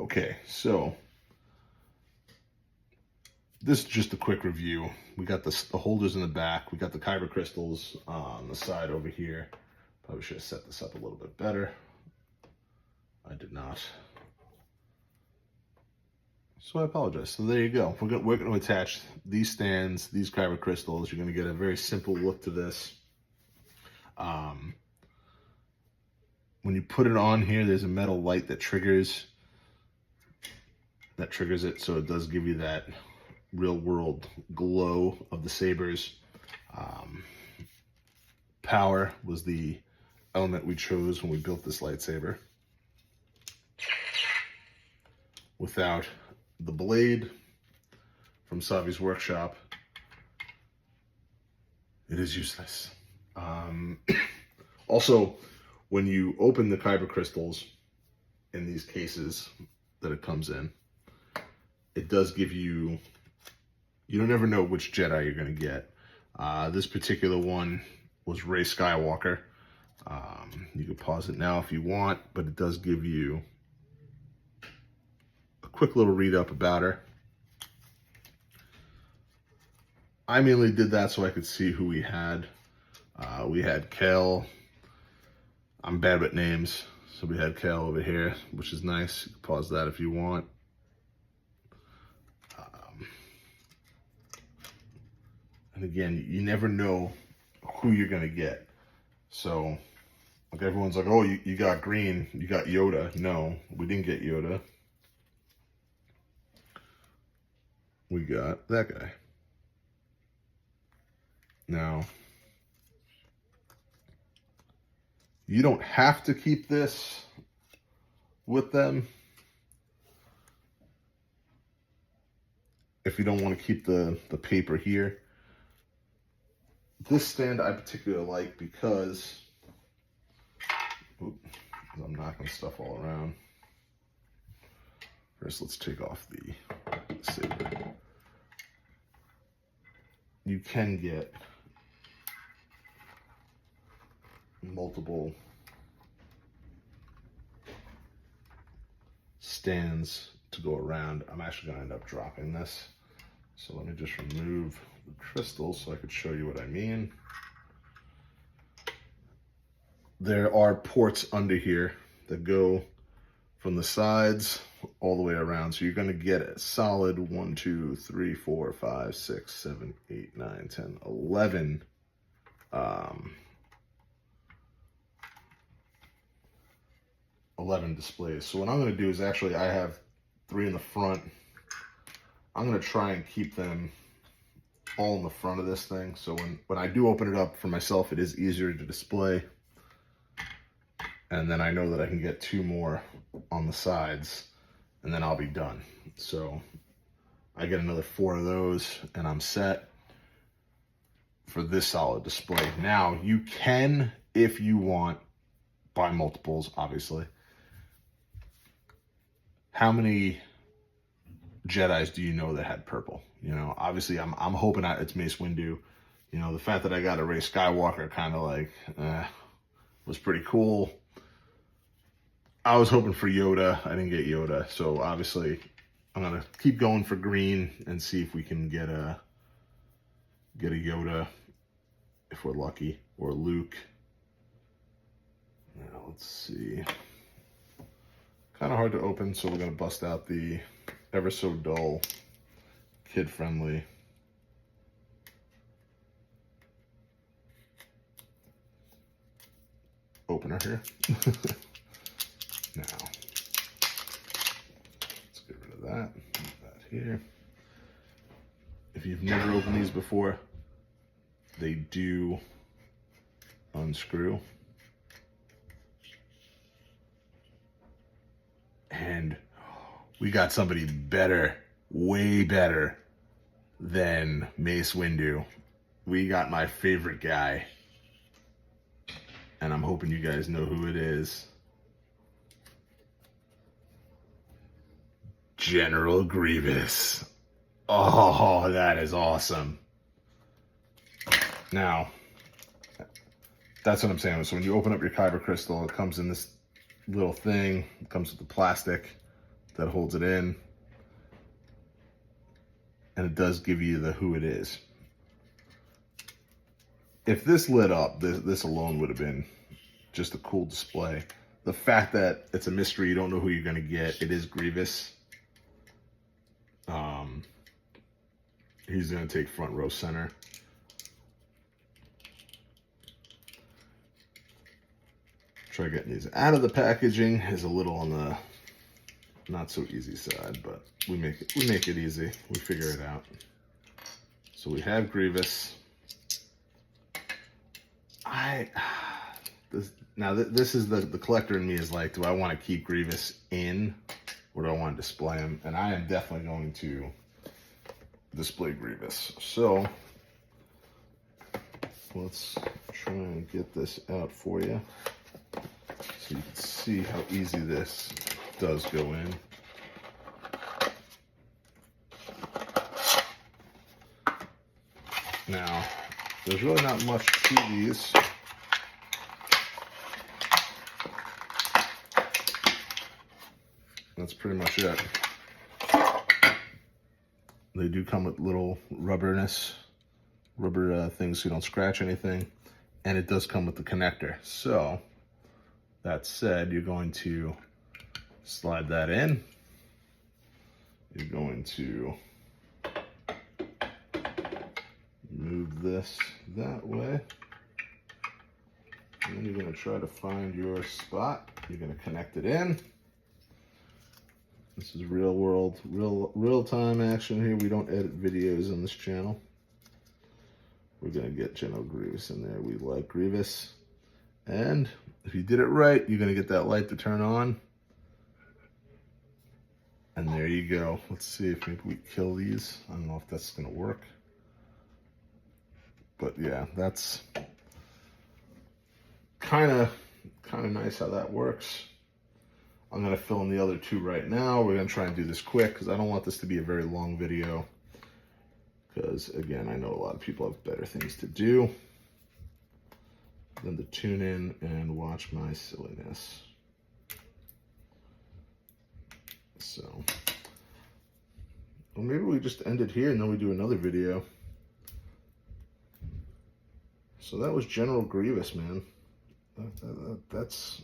Okay, so this is just a quick review. We got the holders in the back. We got the kyber crystals on the side over here. Probably should have set this up a little bit better. I did not. So I apologize. So there you go. We're going to attach these stands, these kyber crystals. You're going to get a very simple look to this. When you put it on here, there's a metal light that triggers it, so it does give you that real world glow of the sabers. Power was the element we chose when we built this lightsaber. Without the blade from Savi's workshop, it is useless. Also, when you open the kyber crystals in these cases that it comes in, it does give you, you don't ever know which Jedi you're going to get. This particular one was Rey Skywalker. You can pause it now if you want, but it does give you a quick little read up about her. I mainly did that so I could see who we had. We had Kel. I'm bad with names, so we had Kel over here, which is nice. You can pause that if you want. And again, you never know who you're gonna get. So, like everyone's like, oh, you got green, you got Yoda. No, we didn't get Yoda. We got that guy. Now, you don't have to keep this with them if you don't want to keep the paper here. This stand I particularly like because I'm knocking stuff all around. First, let's take off the saber. You can get multiple stands to go around. I'm actually going to end up dropping this. So let me just remove the crystal so I could show you what I mean. There are ports under here that go from the sides all the way around. So you're going to get a solid 1, 2, 3, 4, 5, 6, 7, 8, 9, 10, 11 11 displays. So what I'm going to do is actually, I have 3 in the front. I'm going to try and keep them all in the front of this thing. So when I do open it up for myself, it is easier to display. And then I know that I can get 2 more on the sides and then I'll be done. So I get another 4 of those and I'm set for this solid display. Now you can, if you want, buy multiples, obviously. How many Jedis do you know that had purple? You know, obviously I'm hoping it's Mace Windu. You know, the fact that I got a Rey Skywalker kind of like was pretty cool. I was hoping for Yoda. I didn't get Yoda, so obviously I'm gonna keep going for green and see if we can get a Yoda if we're lucky, or Luke. Now let's see. Kind of hard to open, so we're gonna bust out the ever so dull, kid-friendly opener here. Now, let's get rid of that. Put that here. If you've never opened these before, they do unscrew. And we got somebody better, way better than Mace Windu. We got my favorite guy. And I'm hoping you guys know who it is. General Grievous. Oh, that is awesome. Now, that's what I'm saying. So when you open up your kyber crystal, it comes in this little thing. It comes with the plastic that holds it in. And it does give you the who it is. If this lit up, this alone would have been just a cool display. The fact that it's a mystery, you don't know who you're going to get. It is Grievous. He's going to take front row center. Try getting these out of the packaging is a little on the not so easy side, but we make it easy. We figure it out. So we have Grievous. This is the collector in me is like, do I want to keep Grievous in, or do I want to display him? And I am definitely going to display Grievous. So let's try and get this out for you, so you can see how easy this does go in. Now, there's really not much to these. That's pretty much it. They do come with little rubber things so you don't scratch anything. And it does come with the connector. So, that said, you're going to slide that in. You're going to move this that way. And then you're going to try to find your spot. You're going to connect it in. This is real world, real time action here. We don't edit videos on this channel. We're going to get General Grievous in there. We like Grievous. And if you did it right, you're going to get that light to turn on. And there you go. Let's see if maybe we kill these. I don't know if that's going to work. But yeah, that's kind of nice how that works. I'm going to fill in the other two right now. We're going to try and do this quick because I don't want this to be a very long video. Because, again, I know a lot of people have better things to do than to tune in and watch my silliness. So, well, maybe we just end it here and then we do another video. So that was General Grievous, man. That's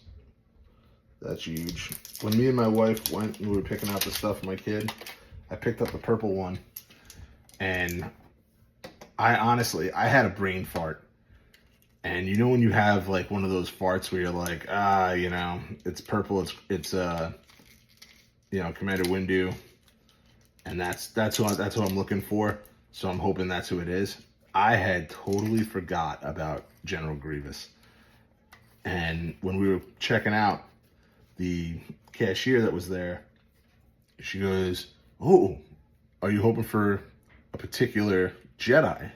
huge. When me and my wife went and we were picking out the stuff for my kid, I picked up the purple one. And I had a brain fart. And you know when you have like one of those farts where you're like, you know, it's purple, it's you know, Commander Windu. And that's who I'm looking for. So I'm hoping that's who it is. I had totally forgot about General Grievous. And when we were checking out, the cashier that was there, she goes, "Oh, are you hoping for a particular Jedi?"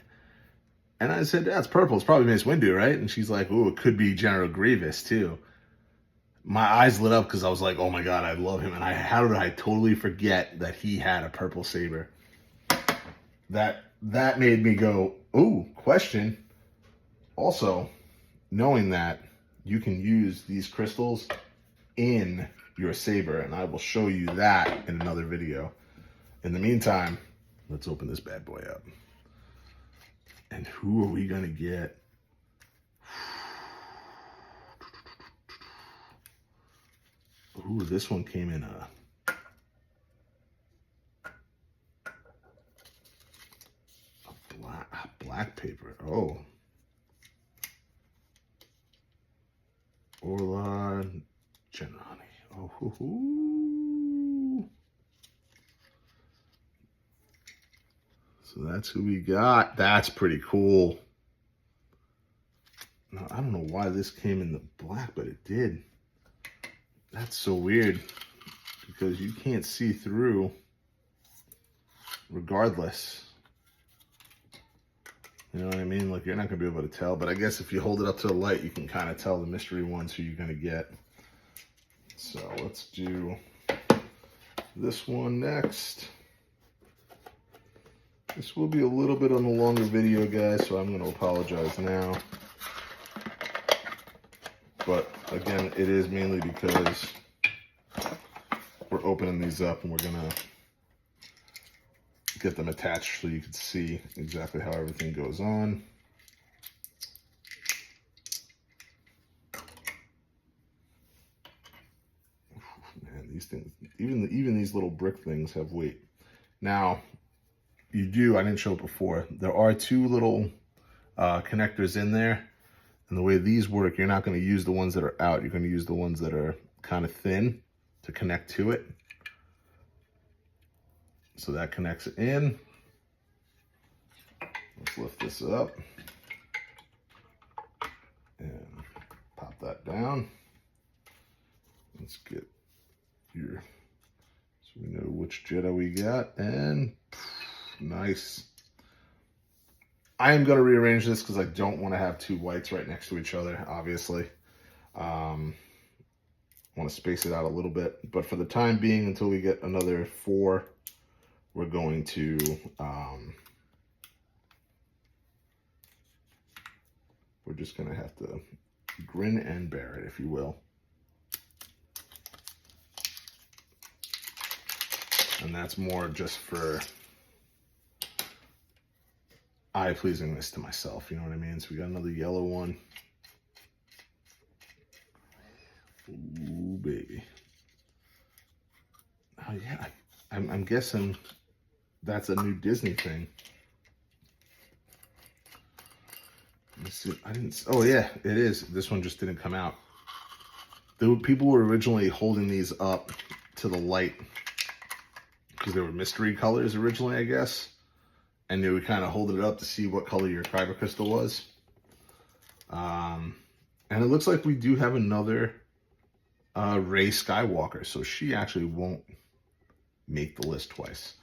And I said, "That's purple. It's probably Mace Windu, right?" And she's like, "Oh, it could be General Grievous too." My eyes lit up because I was like, "Oh my God, I love him." And how did I totally forget that he had a purple saber? That made me go, "Ooh, question." Also, knowing that you can use these crystals in your saber, and I will show you that in another video. In the meantime, let's open this bad boy up. And who are we gonna get? Ooh, this one came in a black paper. Oh, Orla Generani. Oh, hoo-hoo. So that's who we got. That's pretty cool. Now, I don't know why this came in the black, but it did. That's so weird because you can't see through regardless. You know what I mean? Like, you're not going to be able to tell, but I guess if you hold it up to the light, you can kind of tell the mystery ones who you're going to get. So let's do this one next. This will be a little bit on the longer video, guys, so I'm going to apologize now. But again, it is mainly because we're we're opening these up and we're gonna get them attached so you can see exactly how everything goes on. Man, these things, even these little brick things have weight. Now, I didn't show it before, there are two little connectors in there. And the way these work, you're not going to use the ones that are out. You're going to use the ones that are kind of thin to connect to it. So that connects in. Let's lift this up and pop that down. Let's get here so we know which Jetta we got, and nice. I am going to rearrange this because I don't want to have two whites right next to each other, obviously. I want to space it out a little bit, but for the time being, until we get another 4, we're going to we're just going to have to grin and bear it, if you will. And that's more just for eye-pleasingness to myself, you know what I mean? So we got another yellow one. Ooh, baby. Oh, yeah. I'm guessing that's a new Disney thing. Let's see. Oh, yeah, it is. This one just didn't come out. People were originally holding these up to the light because they were mystery colors originally, I guess. And they would kind of hold it up to see what color your kyber crystal was. And it looks like we do have another Rey Skywalker, so she actually won't make the list twice.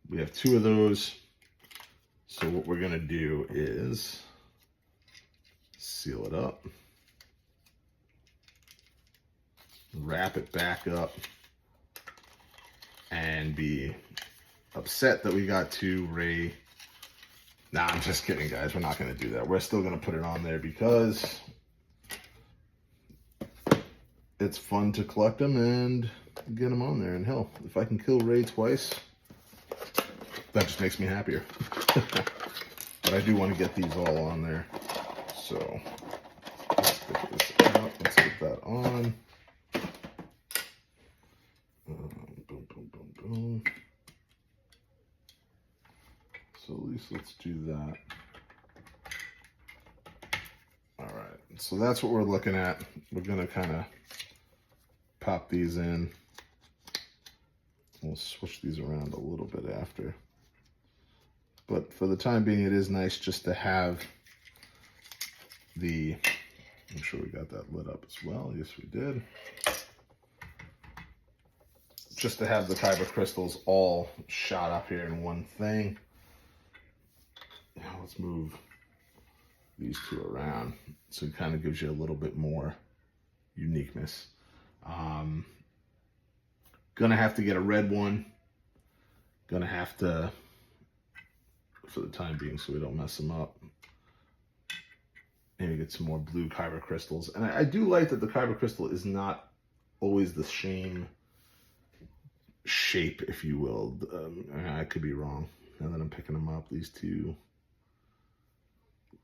We have 2 of those. So what we're gonna do is seal it up, wrap it back up, and be upset that we got 2 Rey. Nah, I'm just kidding, guys. We're not going to do that. We're still going to put it on there because it's fun to collect them and get them on there. And hell, if I can kill Rey twice, that just makes me happier. But I do want to get these all on there. So let's get this out. Let's get that on. Boom, boom, boom, boom. So at least let's do that. All right, so that's what we're looking at. We're gonna kind of pop these in. We'll switch these around a little bit after. But for the time being, it is nice just to have the, I'm sure we got that lit up as well. Yes, we did. Just to have the kyber crystals all shot up here in one thing. Now let's move these 2 around so it kind of gives you a little bit more uniqueness. Gonna have to get a red one. Gonna have to, for the time being, so we don't mess them up, maybe get some more blue kyber crystals. And I do like that the kyber crystal is not always the same shape, if you will. I could be wrong. Now that I'm picking them up, these 2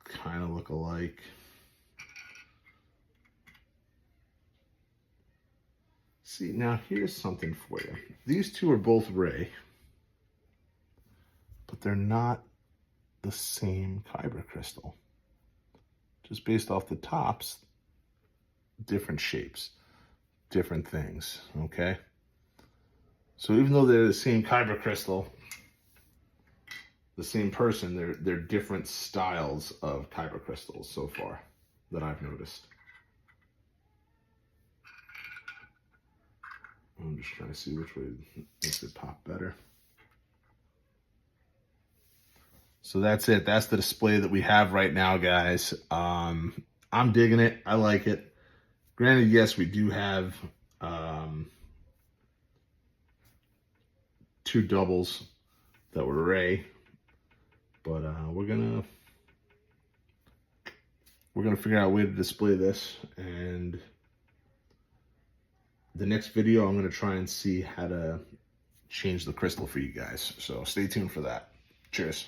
kind of look alike. See, now here's something for you. These 2 are both Rey, but they're not the same kyber crystal. Just based off the tops, different shapes, different things, okay? So even though they're the same kyber crystal, the same person, they're different styles of kyber crystals so far that I've noticed. I'm just trying to see which way makes it pop better. So that's it. That's the display that we have right now, guys. I'm digging it. I like it. Granted, yes, we do have 2 doubles that were Rey. But we're gonna figure out a way to display this and the next video, I'm going to try and see how to change the crystal for you guys. So stay tuned for that. Cheers.